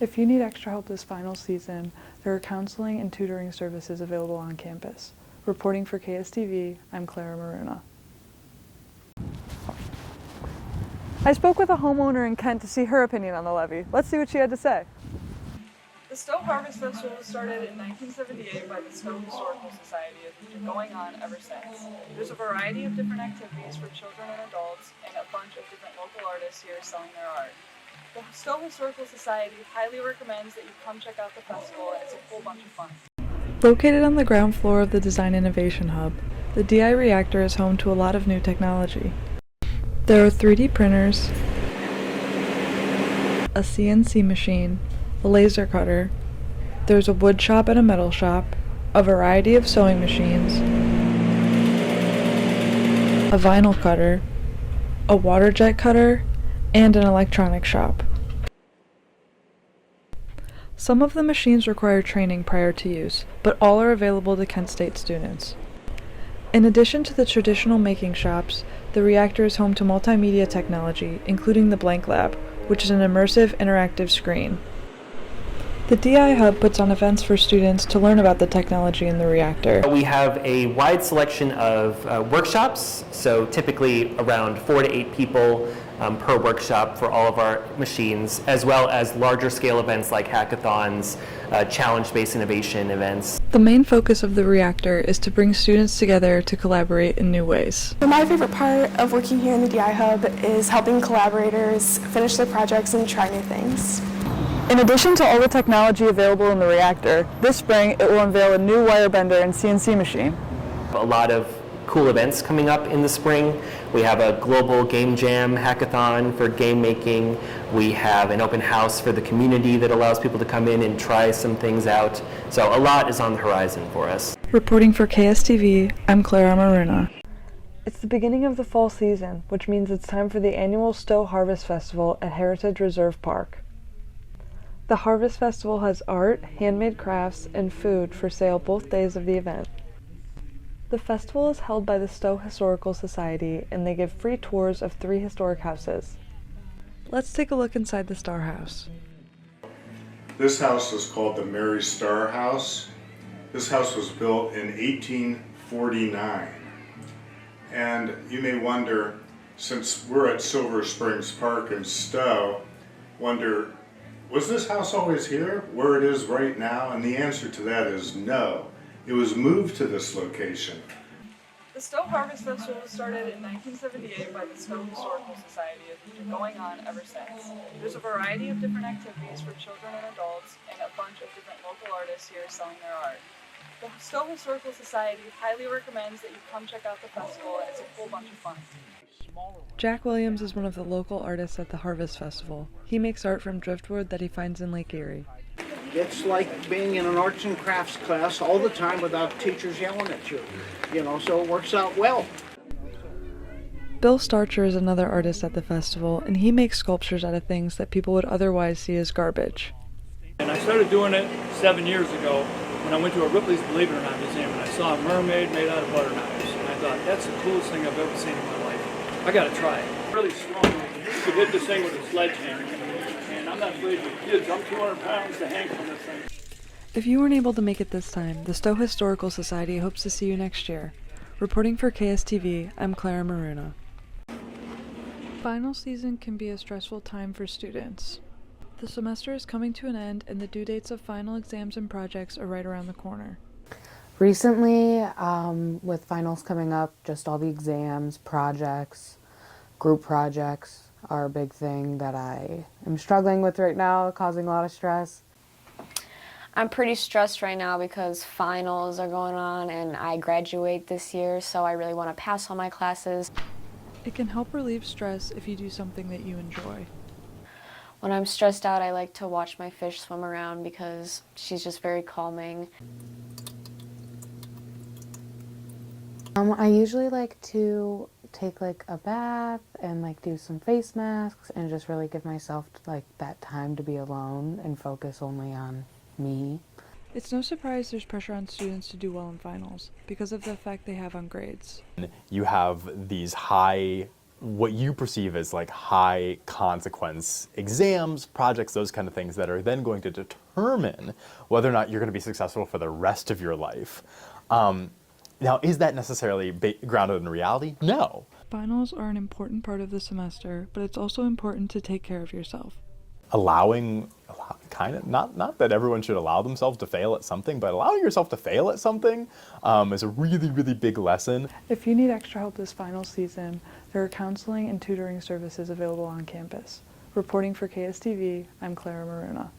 If you need extra help this final season, there are counseling and tutoring services available on campus. Reporting for KSTV, I'm Clara Maruna. I spoke with a homeowner in Kent to see her opinion on the levee. Let's see what she had to say. The Stowe Harvest Festival was started in 1978 by the Stowe Historical Society and has been going on ever since. There's a variety of different activities for children and adults and a bunch of different local artists here selling their art. The Stowe Historical Society highly recommends that you come check out the festival, and it's a whole bunch of fun. Located on the ground floor of the Design Innovation Hub, the DI Reactor is home to a lot of new technology. There are 3D printers, a CNC machine, a laser cutter, there's a wood shop and a metal shop, a variety of sewing machines, a vinyl cutter, a water jet cutter, and an electronic shop. Some of the machines require training prior to use, but all are available to Kent State students. In addition to the traditional making shops, the reactor is home to multimedia technology, including the Blank Lab, which is an immersive interactive screen. The DI Hub puts on events for students to learn about the technology in the reactor. We have a wide selection of workshops, so typically around 4 to 8 people per workshop for all of our machines, as well as larger scale events like hackathons, challenge-based innovation events. The main focus of the reactor is to bring students together to collaborate in new ways. My favorite part of working here in the DI Hub is helping collaborators finish their projects and try new things. In addition to all the technology available in the reactor, this spring it will unveil a new wire bender and CNC machine. A lot of cool events coming up in the spring. We have a global game jam hackathon for game making. We have an open house for the community that allows people to come in and try some things out. So a lot is on the horizon for us. Reporting for KSTV, I'm Clara Maruna. It's the beginning of the fall season, which means it's time for the annual Stowe Harvest Festival at Heritage Reserve Park. The Harvest Festival has art, handmade crafts, and food for sale both days of the event. The festival is held by the Stowe Historical Society, and they give free tours of 3 historic houses. Let's take a look inside the Star House. This house is called the Mary Star House. This house was built in 1849. And you may wonder, since we're at Silver Springs Park in Stowe, wonder, was this house always here, where it is right now? And the answer to that is no. It was moved to this location. The Stowe Harvest Festival was started in 1978 by the Stowe Historical Society and has been going on ever since. There's a variety of different activities for children and adults and a bunch of different local artists here selling their art. The Stowe Historical Society highly recommends that you come check out the festival, and it's a whole bunch of fun. Jack Williams is one of the local artists at the Harvest Festival. He makes art from driftwood that he finds in Lake Erie. It's like being in an arts and crafts class all the time without teachers yelling at you, so it works out well. Bill Starcher is another artist at the festival, and he makes sculptures out of things that people would otherwise see as garbage. And I started doing it 7 years ago when I went to a Ripley's Believe It or Not museum and I saw a mermaid made out of butter knives. And I thought, that's the coolest thing I've ever seen in my life. I gotta try it. Really strong. You could hit this thing with a sledgehammer. And I'm not afraid of kids. I'm 200 pounds to hang from this thing. If you weren't able to make it this time, the Stowe Historical Society hopes to see you next year. Reporting for KSTV, I'm Clara Maruna. Final season can be a stressful time for students. The semester is coming to an end and the due dates of final exams and projects are right around the corner. Recently, with finals coming up, just all the exams, projects, group projects are a big thing that I am struggling with right now, causing a lot of stress. I'm pretty stressed right now because finals are going on and I graduate this year, so I really want to pass all my classes. It can help relieve stress if you do something that you enjoy. When I'm stressed out, I like to watch my fish swim around because she's just very calming. I usually like to take a bath and do some face masks and just really give myself that time to be alone and focus only on me. It's no surprise there's pressure on students to do well in finals because of the effect they have on grades. You have these high what you perceive as like high consequence exams, projects, those kind of things that are then going to determine whether or not you're going to be successful for the rest of your life. Now, is that necessarily grounded in reality? No. Finals are an important part of the semester, but it's also important to take care of yourself. Not that everyone should allow themselves to fail at something, but allowing yourself to fail at something is a really, really big lesson. If you need extra help this final season, there are counseling and tutoring services available on campus. Reporting for KSTV, I'm Clara Maruna.